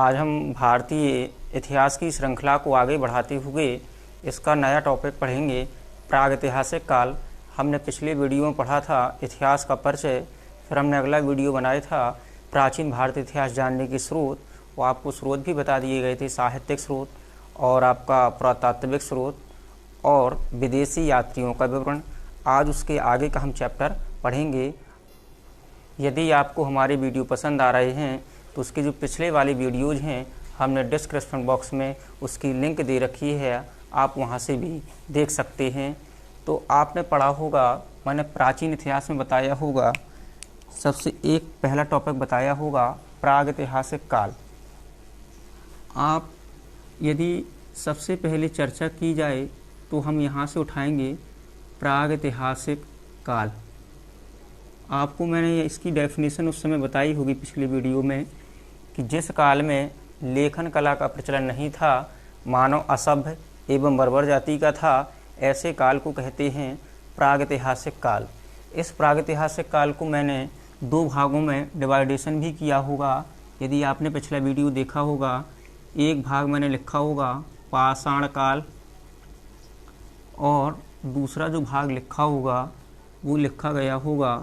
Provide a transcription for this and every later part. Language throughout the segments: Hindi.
आज हम भारतीय इतिहास की श्रृंखला को आगे बढ़ाते हुए इसका नया टॉपिक पढ़ेंगे, प्रागैतिहासिक काल। हमने पिछले वीडियो में पढ़ा था इतिहास का परिचय, फिर हमने अगला वीडियो बनाया था प्राचीन भारतीय इतिहास जानने के स्रोत। वो आपको स्रोत भी बता दिए गए थे, साहित्यिक स्रोत और आपका पुरातात्विक स्रोत और विदेशी यात्रियों का विवरण। आज उसके आगे का हम चैप्टर पढ़ेंगे। यदि आपको हमारे वीडियो पसंद आ रहे हैं तो उसके जो पिछले वाली वीडियोज़ हैं हमने डिस्क्रिप्शन बॉक्स में उसकी लिंक दे रखी है, आप वहां से भी देख सकते हैं। तो आपने पढ़ा होगा, मैंने प्राचीन इतिहास में बताया होगा, सबसे एक पहला टॉपिक बताया होगा प्रागैतिहासिक काल। आप यदि सबसे पहले चर्चा की जाए तो हम यहाँ से उठाएंगे प्रागैतिहासिक काल। आपको मैंने इसकी डेफिनेशन उस समय बताई होगी पिछली वीडियो में कि जिस काल में लेखन कला का प्रचलन नहीं था, मानव असभ्य एवं बर्बर जाति का था, ऐसे काल को कहते हैं प्रागैतिहासिक काल। इस प्रागैतिहासिक काल को मैंने दो भागों में डिवाइडेशन भी किया होगा। यदि आपने पिछला वीडियो देखा होगा, एक भाग मैंने लिखा होगा पाषाण काल और दूसरा जो भाग लिखा होगा वो लिखा गया होगा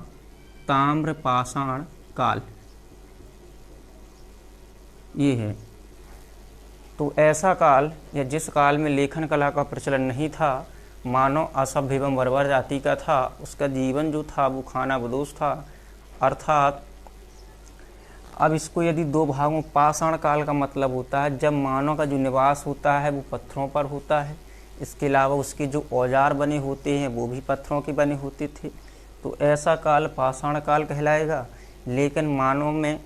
ताम्र पाषाण काल। ये है तो ऐसा काल या जिस काल में लेखन कला का प्रचलन नहीं था, मानव असभ्य एवं बर्बर जाति का था, उसका जीवन जो था वो खानाबदोश था। अर्थात अब इसको यदि दो भागों, पाषाण काल का मतलब होता है जब मानव का जो निवास होता है वो पत्थरों पर होता है, इसके अलावा उसके जो औजार बने होते हैं वो भी पत्थरों के बने होते थे, तो ऐसा काल पाषाण काल कहलाएगा। लेकिन मानव में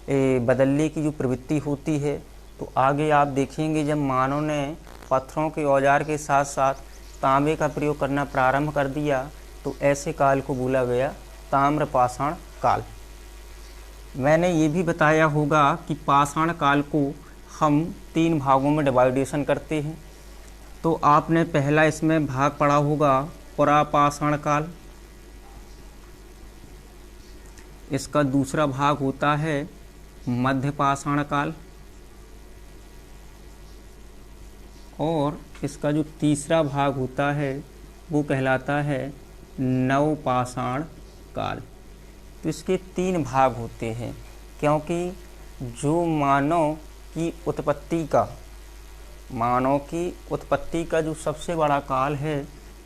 बदलने की जो प्रवृत्ति होती है, तो आगे आप देखेंगे जब मानव ने पत्थरों के औजार के साथ साथ तांबे का प्रयोग करना प्रारंभ कर दिया तो ऐसे काल को बोला गया ताम्र पाषाण काल। मैंने ये भी बताया होगा कि पाषाण काल को हम तीन भागों में डिवाइडेशन करते हैं। तो आपने पहला इसमें भाग पढ़ा होगा पुरापाषाण काल, इसका दूसरा भाग होता है मध्य पाषाण काल और इसका जो तीसरा भाग होता है वो कहलाता है नवपाषाण काल। तो इसके तीन भाग होते हैं क्योंकि जो मानव की उत्पत्ति का जो सबसे बड़ा काल है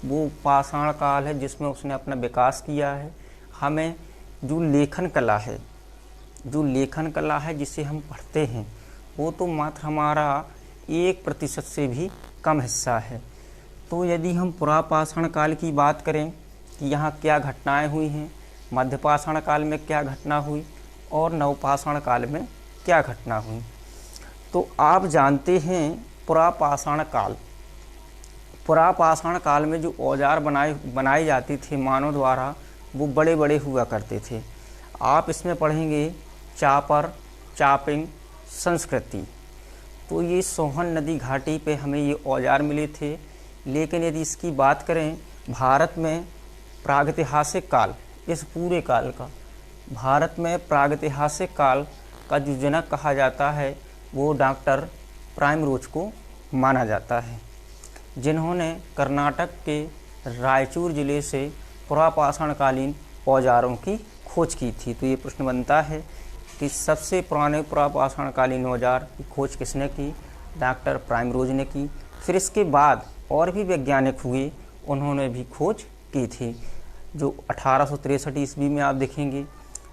वो पाषाण काल है, जिसमें उसने अपना विकास किया है। हमें जो लेखन कला है जिसे हम पढ़ते हैं वो तो मात्र हमारा 1% से भी कम हिस्सा है। तो यदि हम पुरापाषाण काल की बात करें कि यहाँ क्या घटनाएं हुई हैं, मध्यपाषाण काल में क्या घटना हुई और नवपाषाण काल में क्या घटना हुई, तो आप जानते हैं पुरापाषाण काल में जो औजार बनाए जाते थे मानव द्वारा वो बड़े बड़े हुआ करते थे। आप इसमें पढ़ेंगे चापर, चापिंग, संस्कृति। तो ये सोहन नदी घाटी पे हमें ये औजार मिले थे। लेकिन यदि इसकी बात करें भारत में प्रागैतिहासिक काल, इस पूरे काल का भारत में प्रागैतिहासिक काल का जो जनक कहा जाता है वो डॉक्टर प्राइमरोज को माना जाता है, जिन्होंने कर्नाटक के रायचूर जिले से पुरापाषाणकालीन औजारों की खोज की थी। तो ये प्रश्न बनता है कि सबसे पुराने पुरापाषाणकालीन औजार की खोज किसने की? डॉक्टर प्राइमरोज ने की। फिर इसके बाद और भी वैज्ञानिक हुए, उन्होंने भी खोज की थी। जो 1863 ईस्वी में आप देखेंगे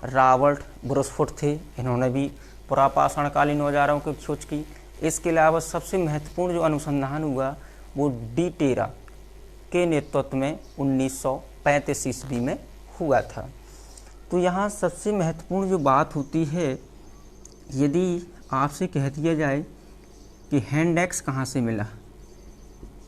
रॉबर्ट ब्रूसफुट थे, इन्होंने भी पुरापाषाणकालीन औजारों की खोज की। इसके अलावा सबसे महत्वपूर्ण जो अनुसंधान हुआ वो डी टेरा के नेतृत्व में 1935 ईस्वी में हुआ था। तो यहाँ सबसे महत्वपूर्ण जो बात होती है, यदि आपसे कह दिया जाए कि हैंडेक्स कहाँ से मिला,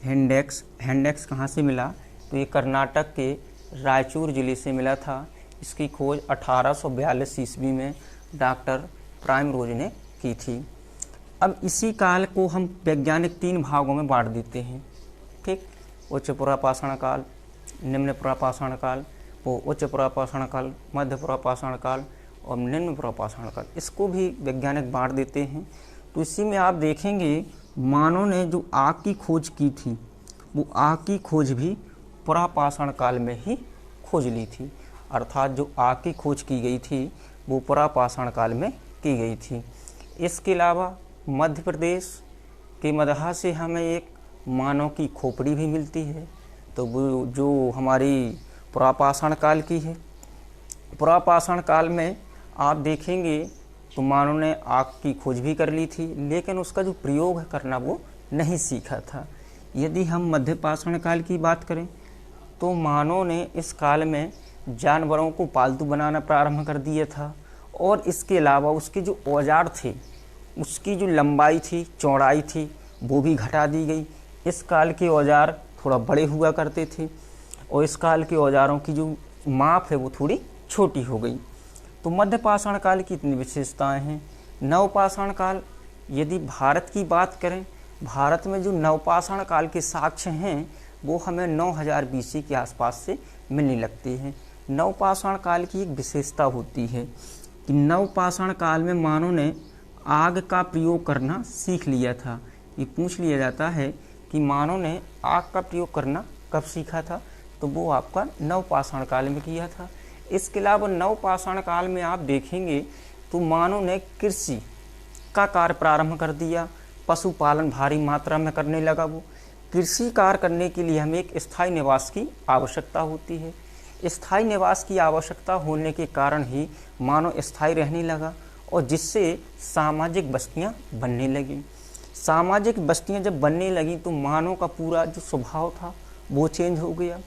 हैंडेक्स कहाँ से मिला, तो ये कर्नाटक के रायचूर जिले से मिला था। इसकी खोज 1842 ईस्वी में डॉक्टर प्राइमरोज ने की थी। अब इसी काल को हम वैज्ञानिक तीन भागों में बांट देते हैं, ठीक। उच्च पुरापाषाण काल, निम्न पुरापाषाण काल, वो उच्च पुरापाषाण काल, मध्य पुरापाषाण काल और निम्न पुरापाषाण काल, इसको भी वैज्ञानिक बांट देते हैं। तो तो इसी में आप देखेंगे मानव ने जो आग की खोज की थी वो आग की खोज भी पुरापाषाण काल में ही खोज ली थी, अर्थात जो आग की खोज की गई थी वो पुरापाषाण काल में की गई थी। इसके अलावा मध्य प्रदेश के मदहा से हमें एक मानव की खोपड़ी भी मिलती है, तो वो जो हमारी पुरापाषाण काल की है। पुरापाषाण काल में आप देखेंगे तो मानव ने आग की खोज भी कर ली थी, लेकिन उसका जो प्रयोग करना वो नहीं सीखा था। यदि हम मध्य पाषाण काल की बात करें तो मानव ने इस काल में जानवरों को पालतू बनाना प्रारंभ कर दिया था, और इसके अलावा उसके जो औजार थे उसकी जो लंबाई थी, चौड़ाई थी, वो भी घटा दी गई। इस काल के औजार थोड़ा बड़े हुआ करते थे और इस काल के औजारों की जो माप है वो थोड़ी छोटी हो गई। तो मध्य पाषाण काल की इतनी विशेषताएं हैं। नवपाषाण काल, यदि भारत की बात करें, भारत में जो नवपाषाण काल के साक्ष्य हैं वो हमें 9000 BC के आसपास से मिलने लगते हैं। नवपाषाण काल की एक विशेषता होती है कि नवपाषाण काल में मानव ने आग का प्रयोग करना सीख लिया था। ये पूछ लिया जाता है कि मानव ने आग का प्रयोग करना कब सीखा था, तो वो आपका नवपाषाण काल में किया था। इसके अलावा नवपाषाण काल में आप देखेंगे तो मानव ने कृषि का कार्य प्रारंभ कर दिया, पशुपालन भारी मात्रा में करने लगा। वो कृषि कार्य करने के लिए हमें एक स्थायी निवास की आवश्यकता होती है। स्थायी निवास की आवश्यकता होने के कारण ही मानव स्थायी रहने लगा, और जिससे सामाजिक बस्तियां बनने लगीं। सामाजिक बस्तियां जब बनने लगीं तो मानव का पूरा जो स्वभाव था वो चेंज हो गया,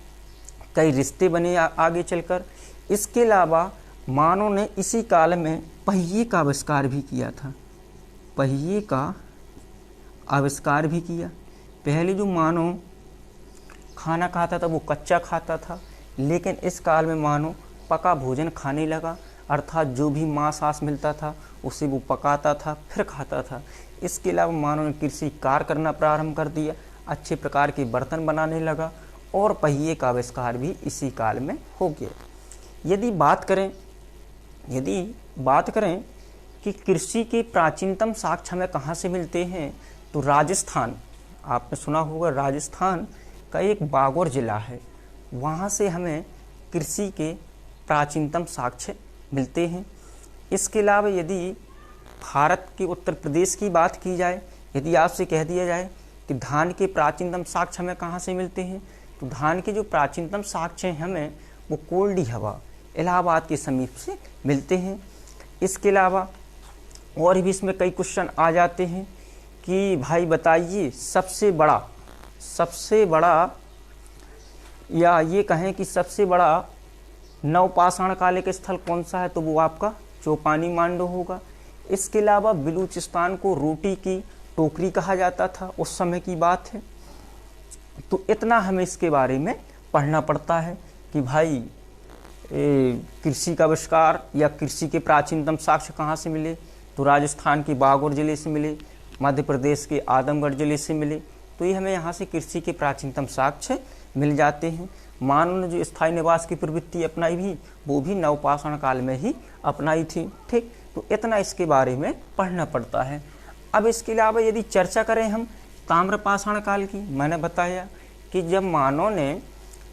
कई रिश्ते बने आगे चलकर। इसके अलावा मानव ने इसी काल में पहिए का आविष्कार भी किया था। पहिए का आविष्कार भी किया। पहले जो मानव खाना खाता था वो कच्चा खाता था, लेकिन इस काल में मानव पका भोजन खाने लगा, अर्थात जो भी मांस आस मिलता था उसे वो पकाता था फिर खाता था। इसके अलावा मानव ने कृषि कार्य करना प्रारंभ कर दिया, अच्छे प्रकार के बर्तन बनाने लगा, और पहिए का आविष्कार भी इसी काल में हो गया। यदि बात करें कि कृषि के प्राचीनतम साक्ष्य हमें कहाँ से मिलते हैं, तो राजस्थान, आपने सुना होगा राजस्थान का एक बागौर जिला है, वहाँ से हमें कृषि के प्राचीनतम साक्ष्य मिलते हैं। इसके अलावा यदि भारत के उत्तर प्रदेश की बात की जाए, यदि आपसे कह दिया जाए कि धान के प्राचीनतम साक्ष्य हमें कहाँ से मिलते हैं, तो धान के जो प्राचीनतम साक्ष्य हैं हमें वो कोल्डी हवा, इलाहाबाद के समीप से मिलते हैं। इसके अलावा और भी इसमें कई क्वेश्चन आ जाते हैं कि भाई बताइए सबसे बड़ा या ये कहें कि सबसे बड़ा नवपाषाण काल के स्थल कौन सा है, तो वो आपका चौपानी मांडो होगा। इसके अलावा बलूचिस्तान को रोटी की टोकरी कहा जाता था, उस समय की बात है। तो इतना हमें इसके बारे में पढ़ना पड़ता है कि भाई कृषि का आविष्कार या कृषि के प्राचीनतम साक्ष्य कहाँ से मिले, तो राजस्थान के बागौर जिले से मिले, मध्य प्रदेश के आदमगढ़ जिले से मिले। तो ये हमें यहाँ से कृषि के प्राचीनतम साक्ष्य मिल जाते हैं। मानव ने जो स्थायी निवास की प्रवृत्ति अपनाई भी, वो भी नवपाषाण काल में ही अपनाई थी। ठीक, तो इतना इसके बारे में पढ़ना पड़ता है। अब इसके अलावा यदि चर्चा करें हम ताम्रपाषाण काल की, मैंने बताया कि जब मानव ने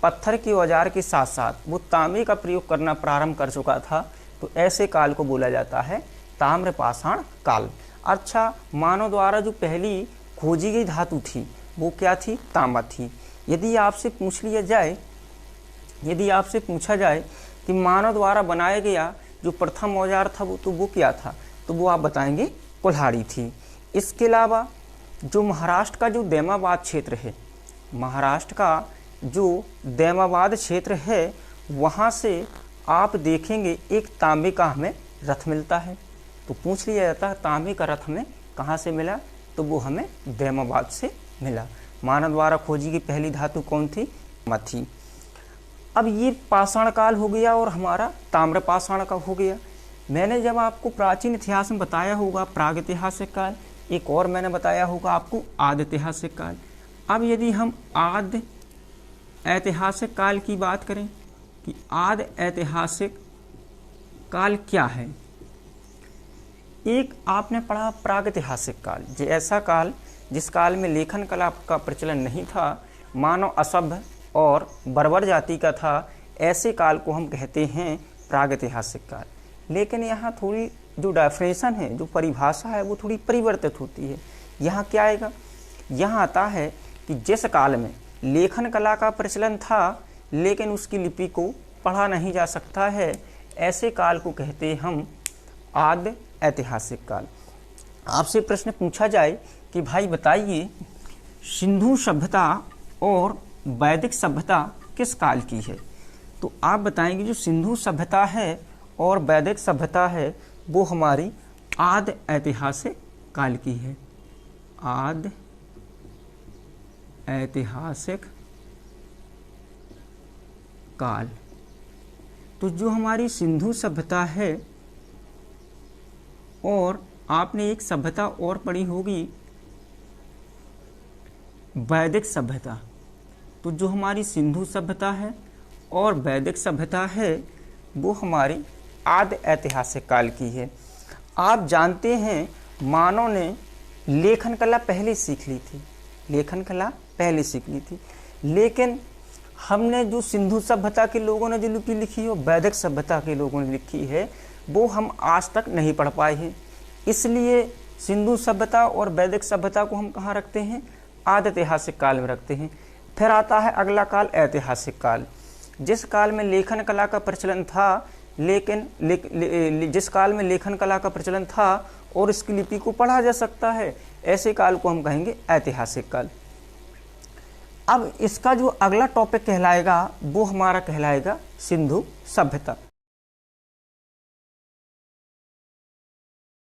पत्थर के औजार के साथ साथ वो तांबे का प्रयोग करना प्रारंभ कर चुका था, तो ऐसे काल को बोला जाता है ताम्रपाषाण काल। अच्छा, मानव द्वारा जो पहली खोजी गई धातु थी वो क्या थी, तांबा थी। यदि आपसे पूछा जाए कि मानव द्वारा बनाया गया जो प्रथम औजार था वो क्या था, तो वो आप बताएंगे कुल्हाड़ी थी। इसके अलावा जो महाराष्ट्र का जो दैमाबाद क्षेत्र है, महाराष्ट्र का जो दैमाबाद क्षेत्र है, वहाँ से आप देखेंगे एक तांबे का हमें रथ मिलता है। तो पूछ लिया जाता है तांबे का रथ हमें कहाँ से मिला, तो वो हमें दैमाबाद से मिला। मानव द्वारा खोजी गई पहली धातु कौन थी, थी। अब ये पाषाण काल हो गया और हमारा ताम्रपाषाण का हो गया। मैंने जब आपको प्राचीन इतिहास में बताया होगा प्रागैतिहासिक काल, एक और मैंने बताया होगा आपको आदि ऐतिहासिक काल। अब यदि हम आदि ऐतिहासिक काल की बात करें कि आदि ऐतिहासिक काल क्या है, एक आपने पढ़ा प्रागैतिहासिक काल, जो ऐसा काल जिस काल में लेखन कला का प्रचलन नहीं था, मानव असभ्य और बर्बर जाति का था, ऐसे काल को हम कहते हैं प्रागैतिहासिक काल। लेकिन यहाँ थोड़ी जो डेफिनेशन है, जो परिभाषा है, वो थोड़ी परिवर्तित होती है। यहाँ क्या आएगा? यहाँ आता है कि जिस काल में लेखन कला का प्रचलन था लेकिन उसकी लिपि को पढ़ा नहीं जा सकता है, ऐसे काल को कहते हम आद्य ऐतिहासिक काल। आपसे प्रश्न पूछा जाए कि भाई बताइए, सिंधु सभ्यता और वैदिक सभ्यता किस काल की है? तो आप बताएंगे जो सिंधु सभ्यता है और वैदिक सभ्यता है वो हमारी आद्य ऐतिहासिक काल की है। आद्य ऐतिहासिक काल। तो जो हमारी सिंधु सभ्यता है, और आपने एक सभ्यता और पढ़ी होगी वैदिक सभ्यता, तो जो हमारी सिंधु सभ्यता है और वैदिक सभ्यता है वो हमारी आद्य ऐतिहासिक काल की है। आप जानते हैं मानव ने लेखन कला पहले सीख ली थी, लेखन कला पहले सीख ली थी, लेकिन हमने जो सिंधु सभ्यता के लोगों ने जो लिपि लिखी है, वैदिक सभ्यता के लोगों ने लिखी है, वो हम आज तक नहीं पढ़ पाए हैं। इसलिए सिंधु सभ्यता और वैदिक सभ्यता को हम कहाँ रखते हैं? आद्य ऐतिहासिक काल में रखते हैं। फिर आता है अगला काल ऐतिहासिक काल, जिस काल में लेखन कला का प्रचलन था, लेकिन जिस काल में लेखन कला का प्रचलन था और इसकी लिपि को पढ़ा जा सकता है, ऐसे काल को हम कहेंगे ऐतिहासिक काल। अब इसका जो अगला टॉपिक कहलाएगा वो हमारा कहलाएगा सिंधु सभ्यता।